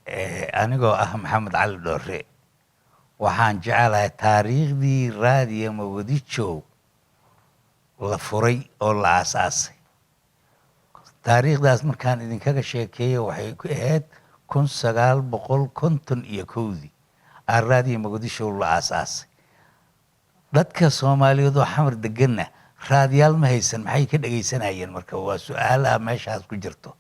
anigoo ah Maxamed Cali Dhoore waxaan jecelahay taariikhdii raadiyo Mogadishu la furay oo la aasaasay. taariikhdaas markaan idinkaga sheekeeyo waxay ku ahayd 1951 raadiyo Mogadishu la aasaasay. dadka Soomaaliyeed oo xamar deganna raadiyaal ma haysan, maxay ka dhageysanayeen? marka waa su'aalaha meeshaas ku jirto.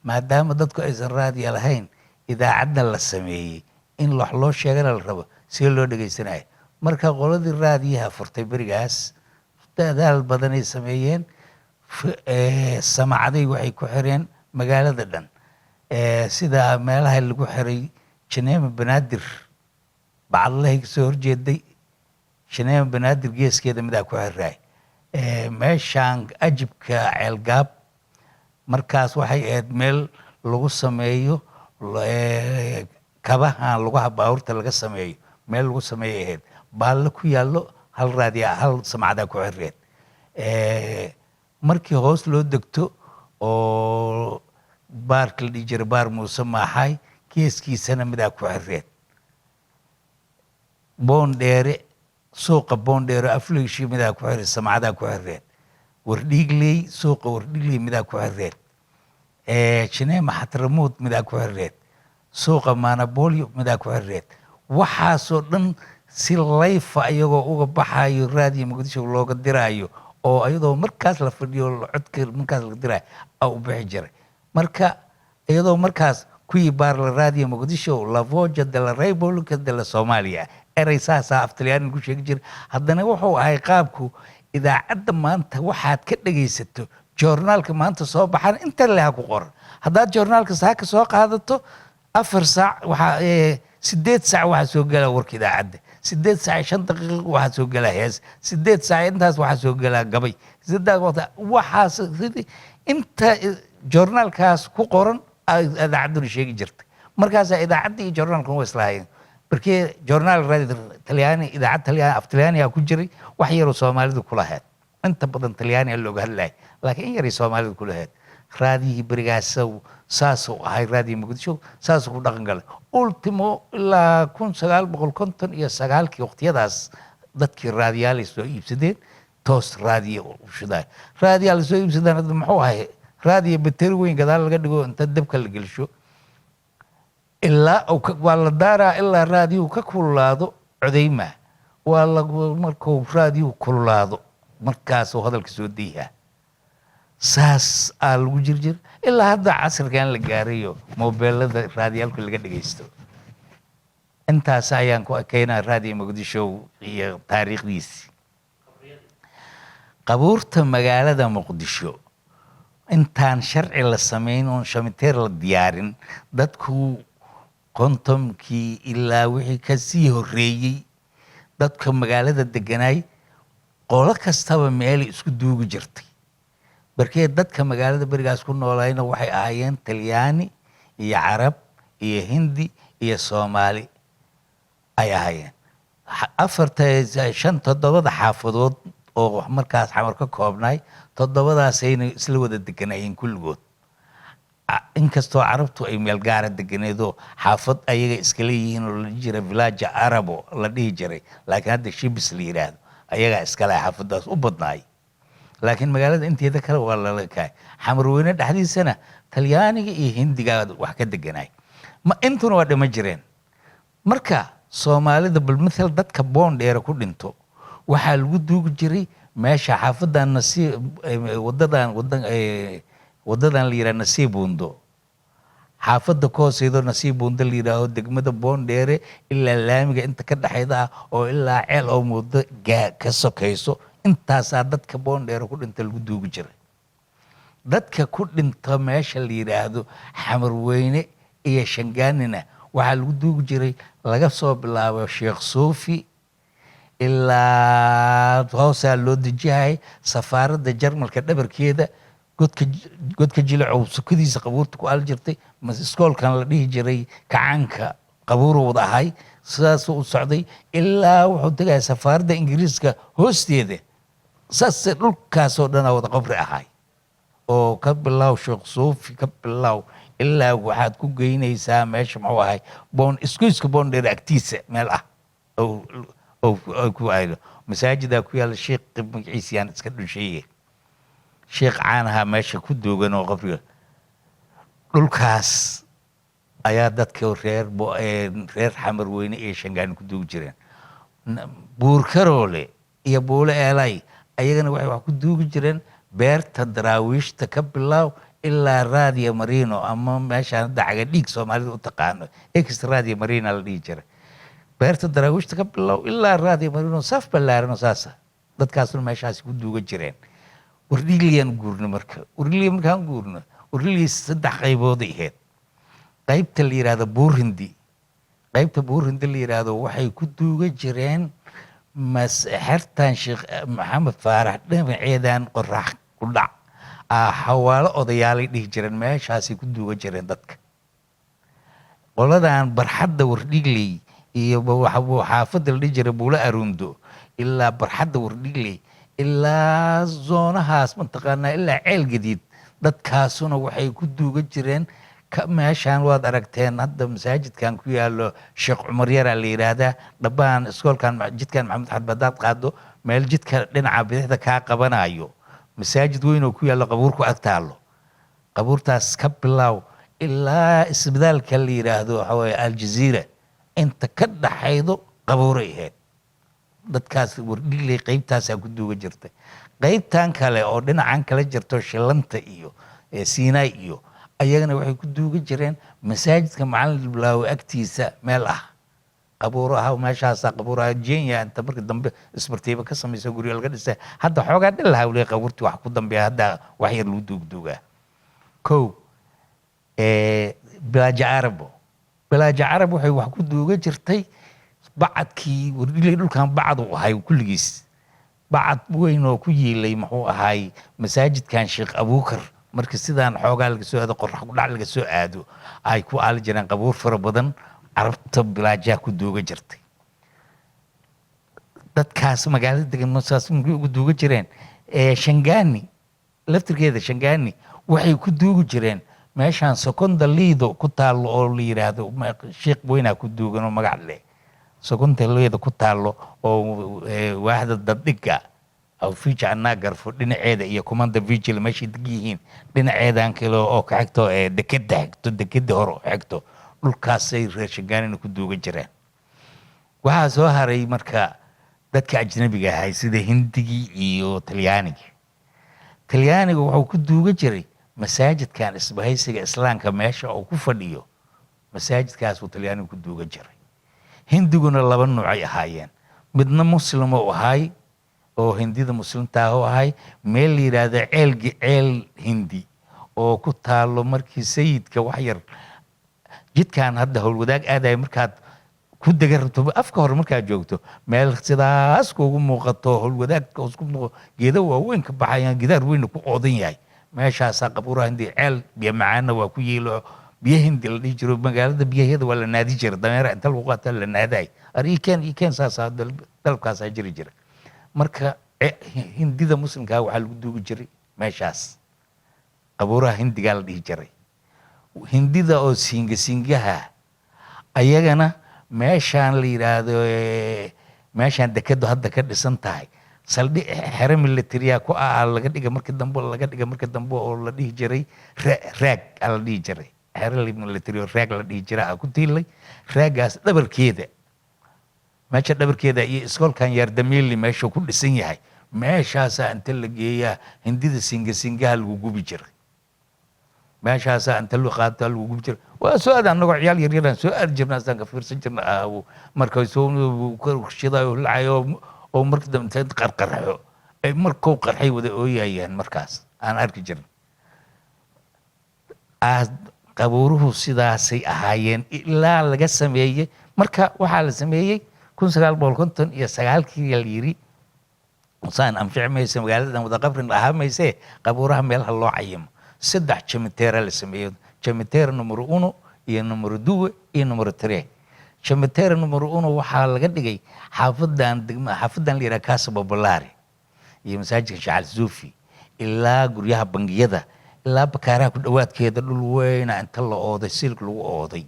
maadaama dadku aysan raadiyo lahayn, idaacadda la sameeyey in wax loo sheegana la rabo si loo dhageysanayo. marka qoladii raadiyaha furtay berigaas dadaal badanay sameeyeen. samacaday waxay ku xireen magaalada dhan, sida meelaha lagu xiray Janeema Banaadir bacdahay kasoo horjeeday. Janeema Banaadir geeskeeda midaa ku xiray meeshaan ajibka ceelgaab. markaas waxay ahayd meel lagu sameeyo kabahan lugaha baabuurta laga sameeyo, meel lagu sameeyo ahayd. baalle ku yaallo hal raadiya hal samcadaa ku xireed. markii hoos loo degto oo baarka la dhihi jiray baar muuse maaxay geeskiisana midaa ku xireed. boondheere suuqa boondheere afleegshii midaa ku xireed, samcadaa ku xireed. wardhiigley suuqa wardhiigley midaa ku xireed. Janeema Xatramuud midaa ku xireed. suuqa Manabolyo midaa ku xireed. waxaasoo dhan si layfa iyagoo uga baxayo raadiyo Mogadishu looga diraayo, oo iyadoo markaas la fadhiyo codka markaas la diraayo u bixi jiray. marka iyadoo markaas kuwii baar la raadiyo Mogadishu la voce della Repubblica della Somalia erey saasaa aftalyaani ku sheegi jiray. haddana wuxuu ahay qaabku idaacadda maanta waxaad ka dhagaysato joornaalka maanta soo baxan inta leha ku qoran. haddaad joornaalka saaka soo qaadato 4 saac waxaa 8 saac waxaa soo gala warka idaacadda, 8 saac 5 daqiiqo waxaa soo gala hees, 8 saac intaas waxaa soo gala gabay, 8 waqti waxaas inta joornaalkaas ku qoran idaacaddu sheegi jirtay. markaasaa idaacadda iyo joornaalku way islaayeen. markii joornaal raadiyo Talyaani idaacad Talyaani af Talyaaniga ku jiray, wax yar oo Soomaalidu ku lahayd. inta badan Talyaaniga looga hadlay, laakiin in yar Soomaalidu ku lahayd. raadiyo berigaas saasoo ahay raadiyo Mogadishu saasoo ku dhaqan galay. ultimo ilaa 1959 waqtiyadaas dadkii raadiyaal soo iibsadeen toos raadiyo u shiday. raadiyaal soo iibsadeen hadda muxuu ahay raadiyo bateri weyn gadaal laga dhigo inta dabka la gelsho ilaa waa la daaraa ilaa raadiyo ka kululaado codeyma. waa markuu raadiyo kululaado markaasoo hadalka soo diiha. saas aa lagu jirjir ilaa hadda casrigan la gaarayo mobeelada raadiyaalka laga dhageysto. intaas ayaan ku ekeynaa raadiyo Mogadishu iyo taariikhdiisi. qabuurta magaalada Muqdisho intaan sharci la sameyn oo shamiteer la diyaarin, dadku kontomkii ilaa wixii ka sii horeeyay dadka magaalada deganay qolo kastaba meel isku duugi jirtay. barkee dadka magaalada berigaas ku noolayna waxay ahaayeen Talyaani iyo Carab iyo Hindi iyo Soomaali ay ahaayeen. 7 xaafadood oo markaas xamar ka koobnay 7daasayna isla wada deganayeen kulligood. inkastoo carabtu ay meel gaara deganeedo xaafad ayaga iska leeyihiin oo la jira village Arabo la dhihi jiray, laakiin hadda shibis la yiraahdo ayaga iska leh xaafadaas u badnaay. laakiin magaalada inteeda kale waa la leekaay. xamar weyne dhaxdiisana Talyaaniga iyo Hindiga wax ka deganay. intuna waa dhama jireen. marka Soomaalida bal mithal dadka boondheera ku dhinto waxaa lagu duugi jiray meesha xaafadan wadadan la yiraahdo Nasiibuundo. xaafada kooseedo Nasiibuundo la yiraahdo degmada boondheere ilaa laamiga inta ka dhaxayda oo ilaa ceel oo muddo ka sokayso. intaasaa dadka boondheera ku dhinta lagu duugi jiray. dadka ku dhinta meesha la yiraahdo xamar weyne iyo Shangaanina waxaa lagu duugi jiray laga soo bilaabo Sheekh Suufi ilaa hoosaa loo dejihay safaaradda Jarmalka dhabarkeeda godka jilacow sukadiisa qabuurta ku al jirtay. iskoolkan la dhihi jiray kacaanka qabuuru wada ahay. sidaasuu u socday ilaa wuxuu tegaya safaaradda Ingiriiska hoosteeda. saasay dhulkaasoo dhan wada qabri ahay oo ka bilow Sheekh Suufi ka bilow ilaa waxaad ku geynaysaa meesha muxuu ahay iskuiska boondheer agtiisa meel ah oo ku aydo masaajidaa ku yaalla sheekh magaciisa yaan iska dhusheeye sheekh caanaha meesha ku duugan oo qabriga dhulkaas ayaa dadka reer xamar weyne iyo shangaani ku duugi jireen buur karoole iyo buule eelay ayagana waxay wax ku duugi jireen beerta daraawiishta ka bilaaw ilaa raadiya marino ama meeshaan hadda cagadhiig soomaalida u taqaano ex raadiya marina la dhihi jiray beerta daraawiishta ka bilaaw ilaa raadiya marino saf ballaarano saasa dadkaasna meeshaasi ku duuga jireen wardhiigliyaan guurno marka wardhigliya markaan guurno wardhigli 3 qaybooday ahayd qaybta la yidhaahdo buurhindi qaybta buurhindi la yidhaahdo waxay ku duuga jireen xertan sheekh maxamed faarax dhinaceedan qorax ku dhac xawaalo odayaalay dhihi jireen meeshaasay ku duuga jireen dadka qoladan barxadda wardhigley iyo xaafadda la dhihi jiray buulo aruundo ilaa barxadda wardhigley ilaa zoonahaas mataqaanaa ilaa ceel gadiid dadkaasuna waxay ku duuga jireen meeshaan waad aragteen hadda masaajidkan ku yaalo sheekh cumar yaraa la yidhaahdaa dhabbaan iskoolkan jidkan maxamed xad badaad qaado meel jidka dhinaca bidixda kaa qabanayo masaajid weyn oo ku yaallo qabuurku ag taallo qabuurtaas ka bilaaw ilaa isbitaalka la yidhaahdo waxaa weeye aljaziira inta ka dhaxaydo qabuuray ahayd dadkaas wardhigley qaybtaasaa ku duuga jirtay qaybtan kale oo dhinacan kala jirto shilanta iyo siinaay iyo ayagana waxay ku duuga jireen masaajidka macalin bilaawo agtiisa meel ah qabuuraha meeshaasaa qabuuraha jenya inta markii dambe isbartiiba ka samaysa guryo laga dhisay hadda xoogaa dhilaha weli qabuurtii wax ku dambeeya hadda wax yar lagu duugduugaa kow bilaaja carabo bilaaja carab waxay wax ku duuga jirtay bacadkii wardhigley dhulkan bacad uu ahay kulligiis bacad weyn oo ku yiilay muxuu ahay masaajidkan sheekh abuukar marka sidaan xoogaa laga soo aado qorax kudhac laga soo aado ay ku aali jireen qabuur fara badan carabta bilaajaa ku duuga jirtay dadkaas magaalada degan saas ugu duuga jireen shangaani laftirkeeda shangaani waxay ku duugi jireen meeshaan sokonda liido ku taallo oo la yidhaahdo sheekh weynaa ku duugan oo magac leh sokonda liido ku taallo oo waaxda daddhiga fiija anaa garfo dhinaceeda iyo kumanda vigil meeshay deg yihiin dhinaceedan kale oo ka xigto dekeda xigto dekeda hore oo xigto dhulkaasay reer shangaanina ku duuga jireen waxaa soo haray marka dadka ajnabiga ahay sida hindigii iyo talyaanigii talyaaniga wuxuu ku duuga jiray masaajidkan isbahaysiga islaamka meesha uu ku fadhiyo masaajidkaasuu talyaanigu ku duuga jiray hindiguna 2 nuucay ahaayeen midna muslim oo ahay oo hindida muslimtaa u ahay meel la yidhaahdo ceel hindi oo ku taalo markii sayidka wax yar jidkan hadda howlwadaag aadaya markaad ku dega rabto afka hore markaad joogto meel sidaas kuugu muuqato howlwadaagka isku muuqo geeda waaweyn ka baxayaan gidaar weynna ku oodan yahay meeshaasaa qabuuraha hindi ceel biyo macaana waa ku yeelo biyo hindi la dhihi jiro magaalada biyaheeda waa la naadi jira dameera inta lagu qaata la naadaay ikeen saasaa dalabkaasaa jiri jira marka hindida muslimkaa waxaa lagu duugi jiray meeshaas qabuuraha hindigaa la dhihi jiray hindida oo siingaha ayagana meeshaan la yidhaahdo meeshaan dekedu hadda ka dhisan tahay saldhi xere militariya ku laga dhiga markii dambe oo la dhihi jiray raag la dhihi jiray xere military oo raag la dhihi jiray ku tiilay raagaas dhabarkeeda meesha dhabarkeeda iyo iskoolkan yaardamiili meesha ku dhisan yahay meeshaasaa inta la geeyaa hindida singaha lagu gubi jiray meeshaasaa inta la qaata lagu gubi jiray waa soo aad anagoo ciyaal yaryaraan soo aadi jirna asaan ka fiirsan jirna markay soo shidayo lacayo oo markii dambe inta qarqarxo ay markuu qarxay wada ooyayaan markaas aan arki jirin qabuuruhu sidaasay ahaayeen ilaa laga sameeyey marka waxaa la sameeyey 1959 la yiri saan anfici maysa magaaladan wada qabrin ahaa mayse qabuuraha meelaha loo cayimo 3 cemetery la sameeyo cemetery number 1 iyo number 2 iyo number 3 cemetery number 1 waxaa laga dhigay xaafadan la yiraahdo Casa Popolare iyo masaajidka Sheekh Zuufi ilaa guryaha bangiyada ilaa bakaaraha ku dhowaadkeeda dhul weyna inta la ooday silk lagu ooday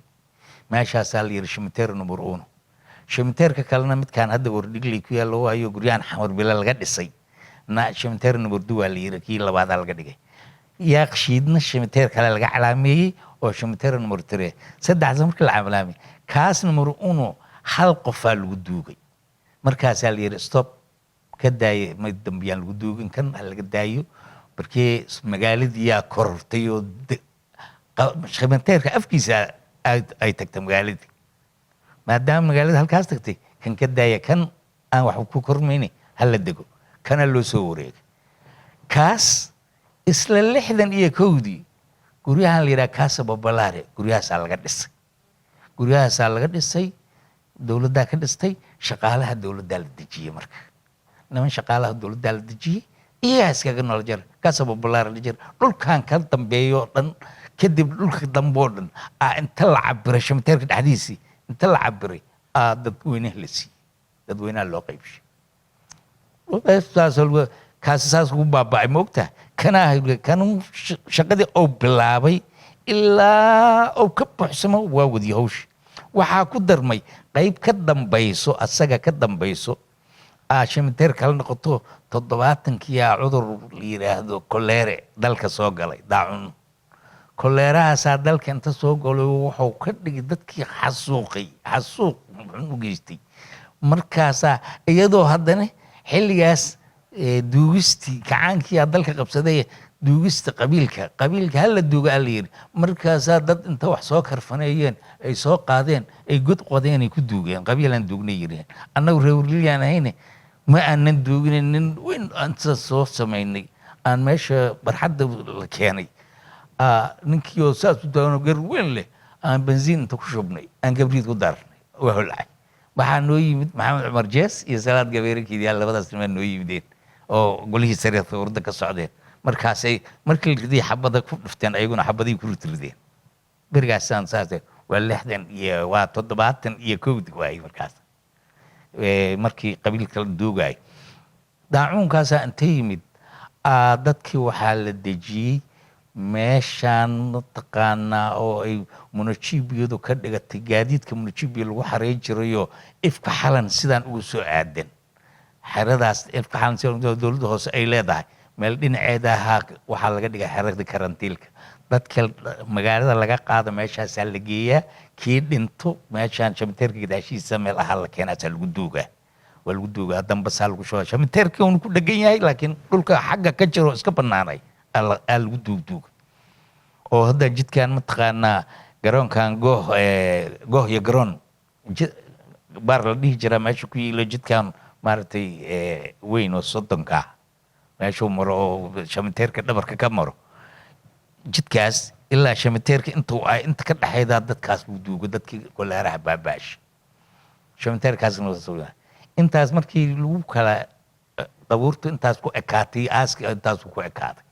meeshaasaa la yidhi shimiteer number uno shimiteerka kalena midkaan hadda wardhigley ku yaallo waayo guryahan xamar bila laga dhisay shimiteer number two waa la yidhi kii labaadaa laga dhigay yaaqshiidna shimiteer kale laga calaameeyey oo shimiteer number three saddexda markii la calaamiyey kaas number uno hal qofaa lagu duugay markaasaa la yidhi stop ka daaya ma dambiyaan lagu duugin kan ha laga daayo markii magaaladii yaa korortay oo shimiteerka afkiisa ay tagtay magaaladii maadaama magaalada halkaas tagtay kan ka daaya kan aan wax ku kormayni hala dego kana loo soo wareegay kaas isla 61 guryahan la yidhaha Casa Popolare guryahaasaa laga dhisay dowladdaa ka dhistay shaqaalaha dowladdaa la dejiyey marka niman shaqaalaha dowladdaa la dejiyey iyagaa iskaga nool jira Casa Popolare la jira dhulkan ka dambeeyo dhan kadib dhulka damboo dhan inta la cabiray shimiteerka dhexdiisii inta la cabiray dadweynaha la siiyey dadweynaha loo qaybshay kaasi saas ugu baaba'ay moogtaa kan shaqadii oo bilaabay ilaa oo ka buuxsamo waa wadi hawsha waxaa ku darmay qayb ka dambayso asaga ka dambayso shimiteer kala noqoto 70-kii cudur la yidhaahdo koleere dalka soo galay daacun koleerahaasaa dalka inta soo galay wuxuu ka dhigay dadkii xasuuq muxuu u geystay markaasaa iyadoo haddana xilligaas duugistii kacaankii dalka qabsaday duugista qabiilka hala duuga la yidhi markaasaa dad inta wax soo karfaneeyeen ay soo qaadeen ay god qodeen ay ku duugeen qabiilaan duugnay yidheen annagu reerlilyaan ahayne ma aanan duuginin nin weyn anta soo samaynay aan meesha barxadda la keenay ninkii oo saas u daano gar weyn leh aan benziin inta ku shubnay aan gabriid ku daarnay waa holcay waxaa noo yimid maxamed cumar jees iyo salaad gabeerankeedii labadaas nimaa noo yimideen oo golihii sare dowladda ka socdeen markaasay markii la ridiyay xabada ku dhufteen ayaguna xabadii ku rideen berigaasaan saase waa 70 waay markaas markii qabiilka la duugay daacuunkaasaa inta yimid dadkii waxaa la dejiyey meeshaan mataqaanaa oo ay munajibiyadu ka dhigatay gaadiidka munajibiya lagu xareyn jirayoo ifka xalan sidaan ugu soo aadan xeradaas ifka xalan sida dowladda hoose ay leedahay meel dhinaceeda ahaa waxaa laga dhigay xerada karantiilka dadka magaalada laga qaada meeshaasaa la geeyaa kii dhinto meeshaan shimiteerka gadaashiisa meel ahaa la keenaasaa lagu duugaa dambasaa lagu shubaa shimiteerkii uunu ku dhegan yahay laakiin dhulka xagga ka jiro iska banaanay lagu duugduuga oo hadda jidkan mataqaanaa garoonkan gooh iyo garoon baar la dhihi jiraa meesha ku yiilo jidkan maaragtay weyn oo 30 meeshuu maro oo shimiteerka dhabarka ka maro jidkaas ilaa shimiteerka inta ka dhexaydaa dadkaas lagu duugo dadkii koleeraha baabaash shimiteerkaasna intaas markii lagu kala qabuurta intaas ku ekaatay aaska intaas ku ekaaday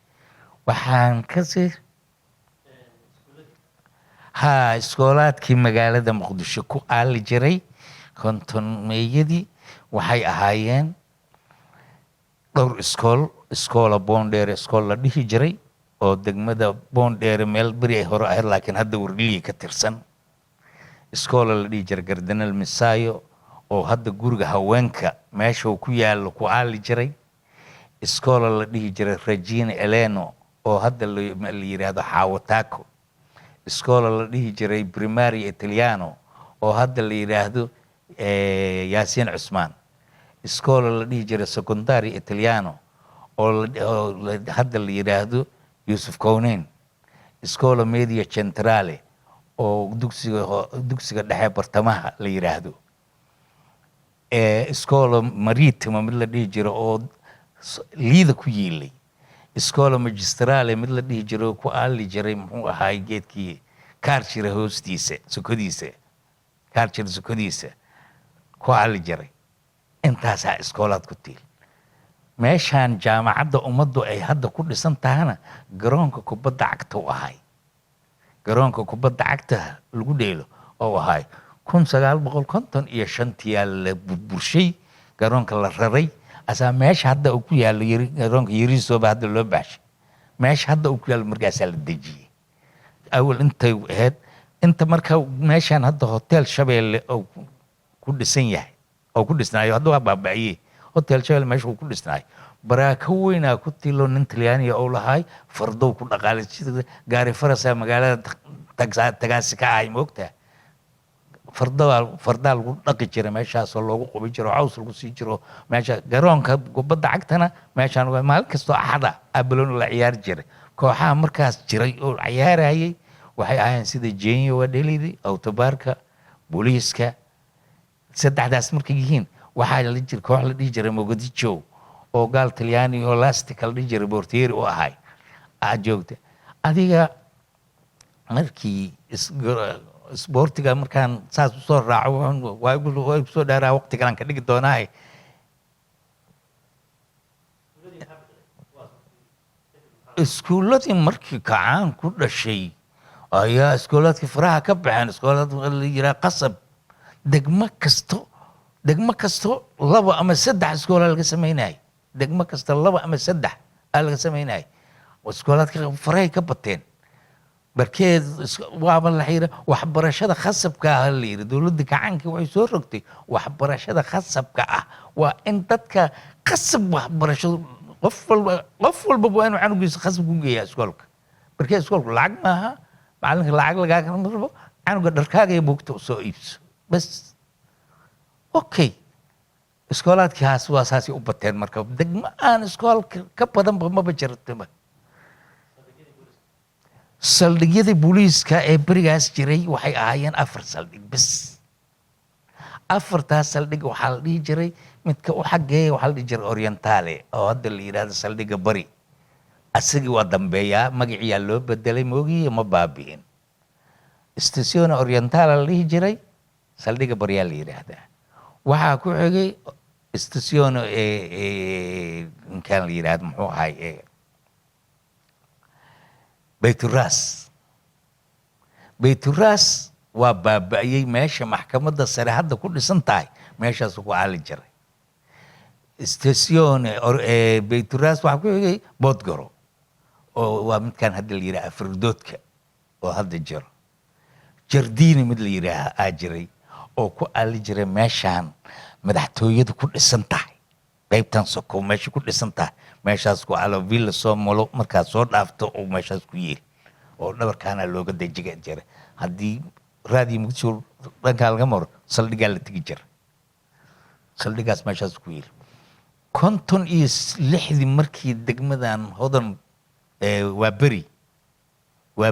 waxaan kasii iskoolaadkii magaalada muqdisho ku aali jiray kontonmeeyadii waxay ahaayeen dhowr iskoola boondheere iskool la dhihi jiray oo degmada boondheere meel beri ay hore ahayd laakiin hadda wardhilii ka tirsan iskoola la dhihi jiray gardanal misaayo oo hadda guriga haweenka meeshuu ku yaallo ku aali jiray iskoola la dhihi jiray Regina Eleno oo hadda la yiraahdo Xawataako iskoola la dhihi jiray Primaria Italiano oo hadda la yiraahdo Yaasiin Cusmaan iskoola la dhihi jiray Secondary Italiano oo hadda la yiraahdo Yusuf Kowneyn iskoola Media Centrale oo dugsiga dhexe bartamaha la yiraahdo iskoola Maritimo mid la dhihi jiray oo liida ku yiilay iskoola magistrale mid la dhihi jiray ku aali jiray muxuu ahaay geedkii kaarjira hoostiisa sokodiisa ku aali jiray intaasaa iskoolaad ku tiil meeshaan jaamacadda ummaddu ay hadda ku dhisan tahana garoonka kubadda cagta u ahay garoonka kubadda cagta lagu dheelo oo ahay 1955 la burburshay garoonka la raray asaa meesha hadda uu ku yaalo garoonka yariisooba hadda loo baashay meesha hadda uu ku yaal markaasaa la dejiyey awal intay ahayd inta marka meeshaan hadda hotel Shabeelle oo ku dhisan yahay oo ku dhisnaayo hadda waa baaba'iyey hotel Shabeelle meesha uu ku dhisnaayo baraaka weynaa ku tilo nin Talyaaniga oo lahaay fardow ku dhaqaalay sida gaari farasa magaalada tagaasi ka ahay moogtaa fardaa lagu dhaqi jiray meeshaasoo loogu qubi jiro caws lagu sii jiro meesha garoonka kubadda cagtana meeshaan maalin kastoo axada abaloon la ciyaari jiray kooxaha markaas jiray oo ciyaarayay waxay ahaayeen sida Jenya Wadhelidi Autobaarka booliiska saddexdaas markay yihiin waxaa la jir koox la dhihi jiray Mogadisho oo gaal Talyaani oo lastic la dhihi jiray Bortieri oo ahay joogta adiga markii isboortiga markaan saas u soo raaco waa soo dhaaraa waqti kalan ka dhigi doonaa iskuuladii markii kacaan ku dhashay ayaa iskuuladkii faraha ka baxeen iskuulad la yiraa qasab degmo kasto laba ama saddex iskoola laga sameynayay degmo kasta laba ama saddex laga sameynayay iskuuladka farahay ka bateen barkeed waaba la xira waxbarashada khasabka ah la yiri dawladda gacanka waxay soo rogtay waxbarashada khasabka ah waa in dadka khasab waxbarashada qof walba waa inuu canugiisa khasab ku geeyaa iskoolka barkeed iskoolku lacag maaha macalinka lacag lagaaga rabo canuga dharkaaga iyo buugta soo iibso bas okay iskoolaadkaas waa saasi u bateen marka degmo aan iskoolka ka badanba maba jirtaba saldhigyada booliiska ee berigaas jiray waxay ahaayeen 4 saldhig bas afartaas saldhig waxaa la dhihi jiray midka u xageeya waxaa la dhihi jiray Orientale oo hadda la yiraahdo saldhiga bari asagii waa dambeeyaa magaciyaa loo bedelay moogiye ma baabi'in Stazione Orientale la dhihi jiray saldhiga bari yaa la yiraahdaa waxaa ku xigay Stazione kan la yiraahdo muxuu ahay Bayturas waa baaba'iyey meesha maxkamadda sare hadda ku dhisan tahay meeshaas ku caali jiray Stazione Bayturas waxaa ku xigay Boodgaro oo waa midkaan hadda la yiraahdo Afridoodka oo hadda jiro Jardini mid la yiraahdo jiray oo ku caali jiray meeshaan madaxtooyadu ku dhisan tahay qaybtan soko meesha ku dhisan tahay meeshaas ku alo villa Somalo markaad soo dhaafto oo meeshaas ku yeer oo dhabarkaana looga dejiga jiray haddii raadi Muqdisho dhanka laga maro saldhigaa la tigi jiray saldhigaas meeshaas ku yeer 56 markii degmadan hodan waa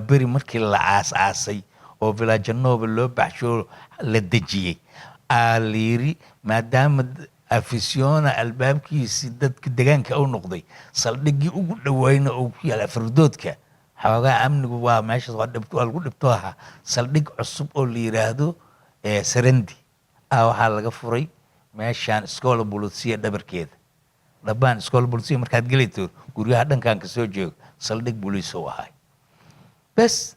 beri markii la aasay oo Village Nova loo baxsho la dejiyay aliiri maadaama afisiona albaabkiisi dadka deegaanka u noqday saldhigii ugu dhaweeyna oo ku yaal Afridoodka xoogaa amnigu waa meesha lagu dhibto ahaa saldhig cusub oo la yiraahdo Sarendi waxaa laga furay meeshaan iskoola bulisiya dhabarkeeda dhabaan iskoola bulisiya markaad galayto guryaha dhankan ka soo jeego saldhig bulis oo ahay bas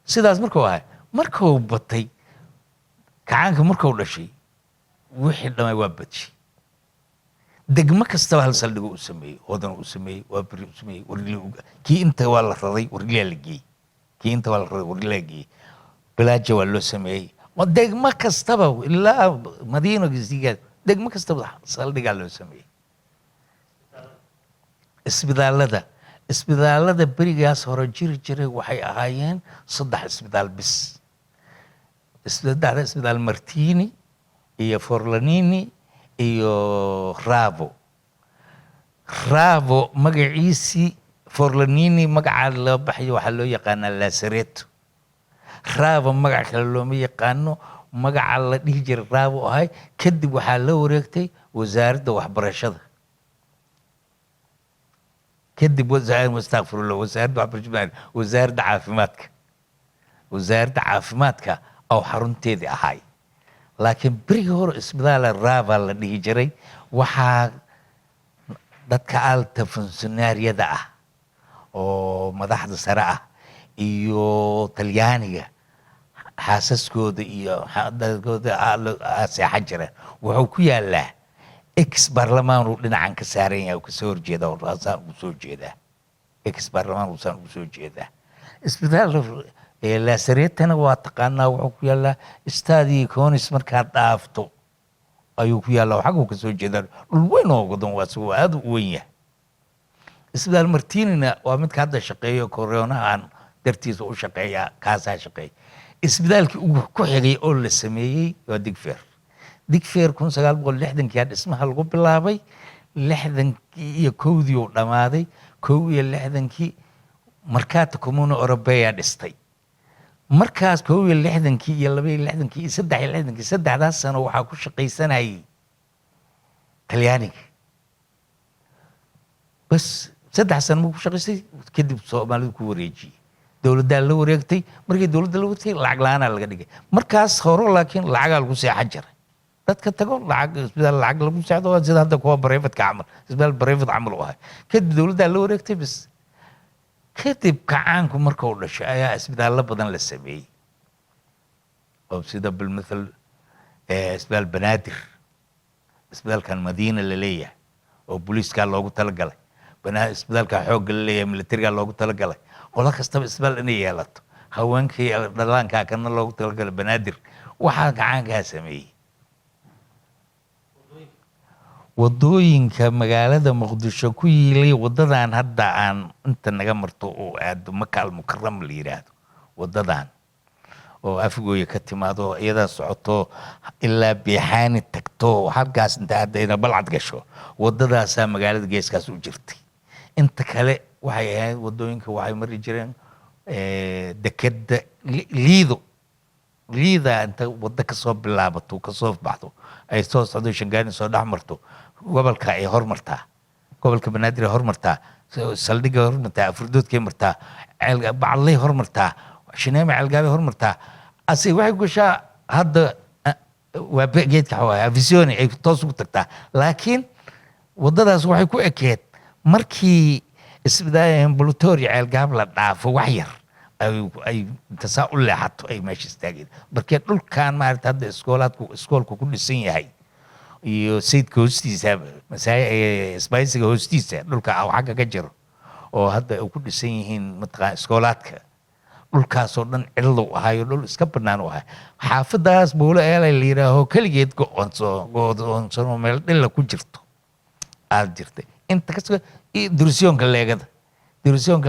sidaas markuu batay kacaanka markuu dhashay wixii dhamay waa badshi degmo kasta hal saldhigo u sameeyay wadan u sameeyay waa bari u sameeyay wargeli kii inta waa la raday wargeli la geeyay kii inta waa la raday wargeli la geeyay bilaaja waa loo sameeyay degmo kastaba ilaa Madiina Gisiga degmo kastaba saldhiga loo sameeyay isbitaalada berigaas hore jiray waxay ahaayeen 3 isbitaal bis isbitaal Martini iyo Forlanini iyo Ravo magaciisi Forlanini magaca la baxay waxa loo yaqaan Lazaretto Ravo magaca kale loo yaqaano magaca la dhihi jiray Ravo ahay kadib waxa la wareegtay wasaaradda waxbarashada kadib wasaaradda caafimaadka oo xarunteedii ahay laakiin berigi hore isbitaal Rava la dhihi jiray waxaa dadka alta funcionaryada ah oo madaxda sare ah iyo Talyaaniga xaasaskooda iyo dadkooda seexan jireen wuxuu ku yaalaa ex baarlamaanu dhinacan ka saaran yahay ka soo horjeeda oo raasaan u soo jeeda ex baarlamaan uusan ugu soo jeedaa isbitaal laasareetana waa taqaanaa wuxuu ku yaallaa istaadii conis markaad dhaafto ayuu ku yaallaa xaguu ka soo jeedaa dhul weyn oo godan waa si aad u weyn yahay isbitaal martinina waa midka hadda shaqeeyo koroonahan dartiisa u shaqeeya kaasaa shaqeeya isbitaalkii ugu ku xigay oo la sameeyey waa digfeer 1960 dhismaha lagu bilaabay 61 uu dhamaaday 61 markaata comuna europea dhistay markaas 61 iyo 62 iyo 63 saddexdaas sano waxaa ku shaqaysanayay talyaaniga bas saddex sano ma ku shaqaysay kadib Soomaalidu ku wareejiyay dawladda la wareegtay markii dawladda la wareegtay lacag la'aan laga dhigay markaas hore laakiin lacag lagu seexan jiray dadka tago lacag isbitaal lacag lagu seexdo sida hadda kuwa private ka camal isbitaal private camal u ahay kadib dawladda la wareegtay bas kadib kacaanku markuu dhashay ayaa isbitaallo badan la sameeyey oo sida bilmathal isbitaal banaadir isbitaalkan madiina la leeyahay oo booliiska loogu talagalay isbitaalka xoogga la leeyahay militariga loogu talagalay qola kastaba isbitaal inay yeelato haweenkii dhalaanka kana loogu talagalay banaadir waxaa gacankaa sameeyey wadooyinka magaalada muqdisho ku yiilay wadadan hadda aan inta naga marto oo aado Maka al-Mukarram la yiraahdo wadadan oo afgooya ka timaado iyada socoto ilaa Beexaani tagto halkaas inta hadayna balcad gasho wadadaas magaalada geeskaas u jirtay inta kale waxay ahayd wadooyinka waxay mari jireen dekada liida inta wada ka soo bilaabato ka soo baxdo ay soo socdo Shangaani soo dhaxmarto gobolka ay hormartaa gobolka banaadir ay hormartaa saldhiga hormartaa afurdoodkay martaa ceelga baclay hormartaa shineema ceelgaabay hormartaa asii waxay gashaa hadda waa geedka xawaa visioni ay toos ugu tagtaa laakiin wadadaas waxay ku ekeed markii isbitaal ambulatory ceelgaab la dhaafo wax yar ay tasaa u leexato ay meesha istaageen markii dhulkan maaragtay hadda iskoolku ku dhisan yahay iyo sayidka hoostiisa isbaaysiga hoostiisa dhulka xagga ka jiro oo hadda ay ku dhisan yihiin mataqaan iskoolaadka dhulkaasoo dhan cidlo ahayo dhul iska bannaan u ahay xaafadaas buulo eelay la yidhaaho keligeed go'oonsan oo meel dhilla ku jirto aad jirtay inta ka sugan dirsiyoonka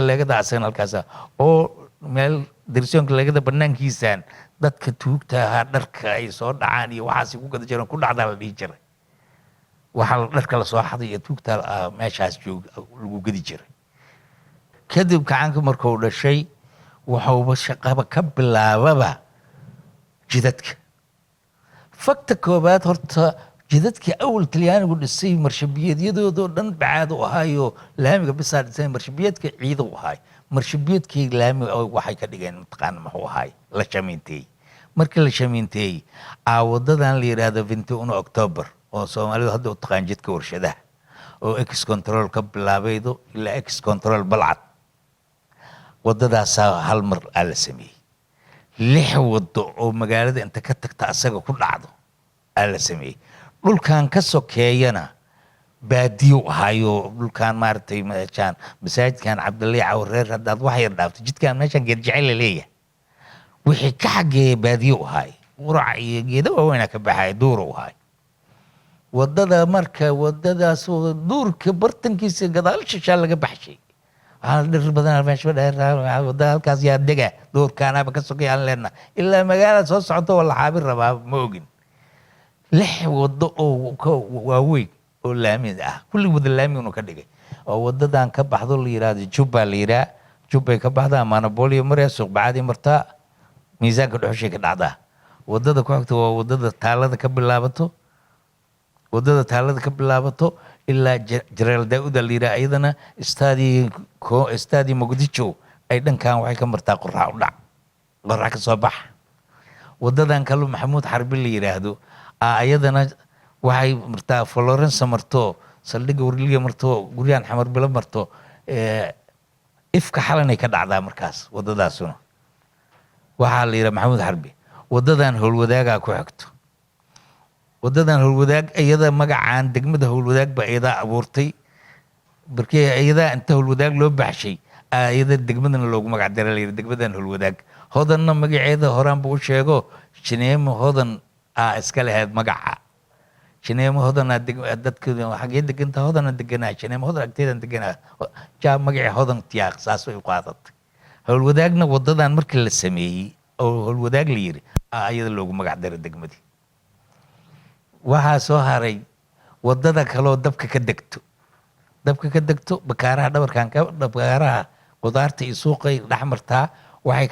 leegada asagana halkaasa oo meel dirsiyoonka leegada bannaankiisaan dadka tuugta ahaa dharka ay soo dhacaan iyo waxaas ku gada jireen ku dhacdaa la dhihi jiray waxaa dharka la soo xaday iyo tuugta meeshaas joog lagu gadi jiray kadib kacaanka markuu dhashay wuxuuba shaqaba ka bilaababa jidadka fakta koobaad horta jidadkii awal talyaanigu dhisay marshabiyeedyadooda oo dhan bacaad u ahaayo laamiga bisaa dhisay marshabiyeedka ciida u ahaay marshabiyeedkii laamiga waxay ka dhigeen mataqaana muxuu ahaay la shamiinteeyey markii la shamiinteeyey wadadan la yidhaahdo 21 October oo Soomaalidu hadda u taqaan jidka warshadaha oo ex control ka bilaabaydo ilaa ex control balcad wadadaasaa hal mar la sameeyey 6 wado oo magaalada inta ka tagta asaga ku dhacdo la sameeyey dhulkan ka sokeeyana baadiyo ahayo dhulkan maartay meeshan masaajidkan Cabdullaahi Cawreer haddaad wax yar dhaafto jidkan meeshan geed jecel leeyahay wixii ka xageeyay baadiyo ahay qurac iyo geedo waaweyn ka baxay duur u ahay wadada marka wadadaas duurka bartankiisa gadaal shisha laga baxshay dhir badan meesha dheer wadada halkaas yaa dega duurkaanaba ka sokayaan leena ilaa magaalada soo socoto wala xaabir rabaa ma ogin 6 wado oo waaweyn oo laamid ah kulli wada laamid uu ka dhigay oo wadadan ka baxdo la yiraahdo Jubba la yiraahdo Jubba ka baxda Monopoly maraya suuq baadi martaa miisaanka dhuxushay ka dhacdaa wadada ku xigta waa wadada taalada ka bilaabato ilaa General Daawud la yiraahdo ayadana istaadi Muqdisho ay dhankan waxay ka martaa qorrax u dhac qorrax ka soo bax wadadan kale Maxamuud Xarbi la yiraahdo ayadana waxay martaa Florence marto saldhiga warliga marto guriyaan xamar bila marto ifka xalanay ka dhacdaa markaas wadadaasuna waxaa la yiraahdaa Maxamuud Xarbi wadadan howlwadaaga ku xigto wadadan howlwadaag iyada magacaan degmada howlwadaag ba iyada abuurtay barkii iyada inta howlwadaag loo baxshay iyada degmadana loogu magac daray la yidhi degmadan howlwadaag hodanna magaceeda horaan buu u sheego jineemo hodan iska lahayd magaca jineemo hodanaa dadka xagee deganta hodana deganaa jineemo hodan agteedan deganaa jaa magacii hodan tiyaaq saas way u qaadatay howlwadaagna wadadan markii la sameeyey oo howlwadaag la yidhi iyada loogu magac daray degmadii waxaa soo haray wadada kaloo dabka ka degto bakaaraha dhabarkan bakaaraha qudaarta iyo suuqay dhex martaa waxay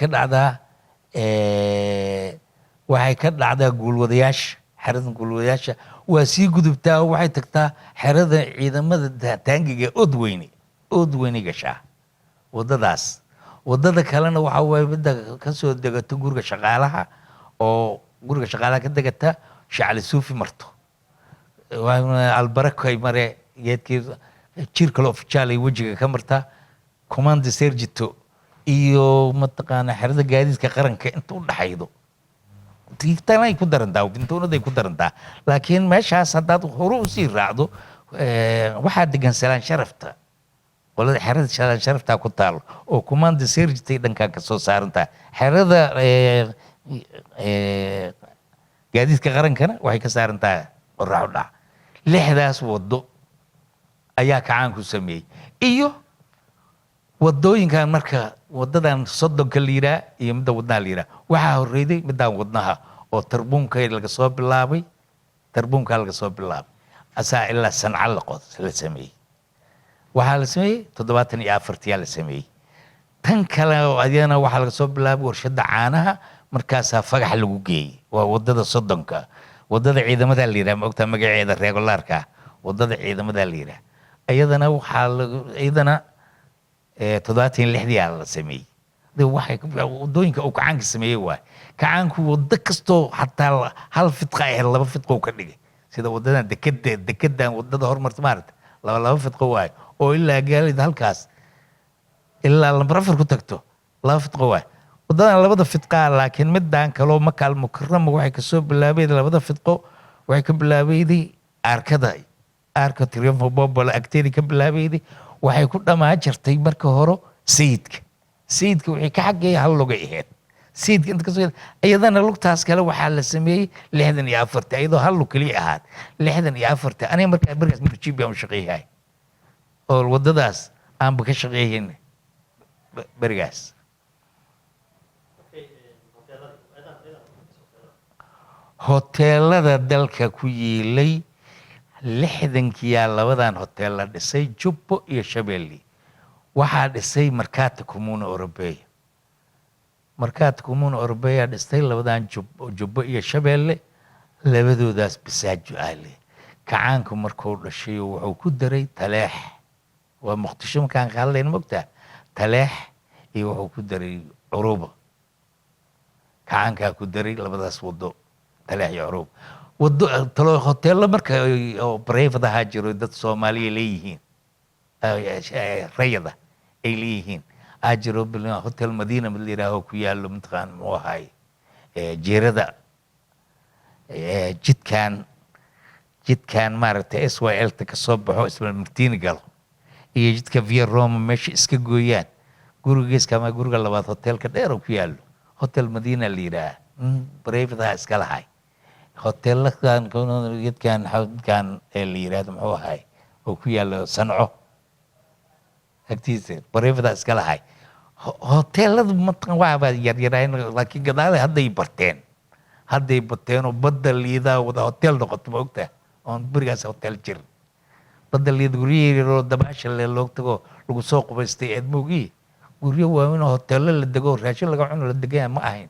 ka dhacdaa guulwadayaasha xerada guulwadayaasha waa sii gudubtaa oo waxay tagtaa xerada ciidamada taangiga oodweyne gashaa wadadaas wadada kalena waxa waaye midda kasoo degato guriga shaqaalaha oo guriga shaqaalaha ka degata shacli suufi marto albarakay mare geedkii jir kale ofijaal ay wejiga ka martaa commanda sergito iyo mataqaana xerada gaadiidka qaranka inta u dhaxaydo tiigtanay ku darantaa bintuunaday ku darantaa laakiin meeshaas haddaad hore usii raacdo waxaa degan salaan sharafta qolada xerada salaan sharaftaa ku taalo oo commanda sergitay dhankan ka soo saarantaa xerada gaadiidka qarankana waxay ka saarantaa qoraax u dhac 6daas wado ayaa kacaanku sameeyey iyo wadooyinkan marka wadadan sodonka la yidhaah iyo midda wadnaha la yidhaah waxaa horreyday middan wadnaha oo tarbuunka laga soo bilaabay asaa ilaa sanca la sameeyey waxaa la sameeyey 74 la sameeyey tan kale oo adiyana waxaa laga soo bilaabay warshada caanaha markaasaa fagax lagu geeyey waa wadada sodonka wadada ciidamada la yidhaah ma ogtaa magaceeda regulaarka wadada ciidamada la yidhaah iyadana iyadana 76 la sameeyey wadooyinka uu kacaanka sameeyey waay kacaanku wado kastoo xataa hal fidqa ahayd 2 fidqo ka dhigay sida wadadan dekedan wadada hormarta maaragta 2 fidqo waay oo ilaa gaalida halkaas ilaa lambar 4 ku tagto 2 fidqo waay wadadan 2 fidqa laakiin midaan kaloo Makaal Mukarrama waxay ka soo bilaabay 2 fidqo waxay ka bilaabayday arka Triunfo Bobola agteedii ka bilaabayday waxay ku dhamaa jirtay marka hore sayidka wixii ka xageeyay hal lugay ahayd sayidka inta kasoo iyadana lugtaas kale waxaa la sameeyey 64 iyadoo hal lug kaliya ahaad 64 aniga markaas murjiib aan shaqeeyay oo wadadaas aan ka shaqeeyay barigaas hoteelada dalka ku yiilay 60kiyaa labadan hotel la dhisay Jubbo iyo Shabeelle waxaa dhisay Mercato Comune Europea dhistay labadan Jubbo iyo Shabeelle labadoodaas bisaajo aale kacaanku markuu dhashay wuxuu ku daray Taleex waa Muqdisho markaan ka hadlayno mogtaa Taleex iyo wuxuu ku daray Curuba kacaankaa ku daray labadaas wado Taleex iyo Curuba wado hoteello marka oo private ahaa jiro dad Soomaaliya leeyihiin rayada ay leeyihiin ajiro bilaa hotel Madiina mid la yiraahdo ku yaalo mintaqaan muxuu ahaay jeerada jidkan maaragtay SYL ta ka soo baxo isla Martiini galo iyo jidka Via Roma meesha iska gooyaan guriga labaad hotelka dheer oo ku yaalo hotel Madiina la yiraahdo private iska lahay hoteelkan jidkan la yiraahdo muxuu ahaay oo ku yaalo Sanco agtiisa private iska lahay hoteelada matan waa yaryaraan laakiin gadaale hadday bateen oo badda liidaa wada hotel noqoto ma ogtaa oon burigaas hotel jir badda liida guryaheedoo dabaasha loo tago lagu soo qubaystay eedmoogii guryo waaweyn oo hoteello la dego raashin laga cuno la degaa ma ahayn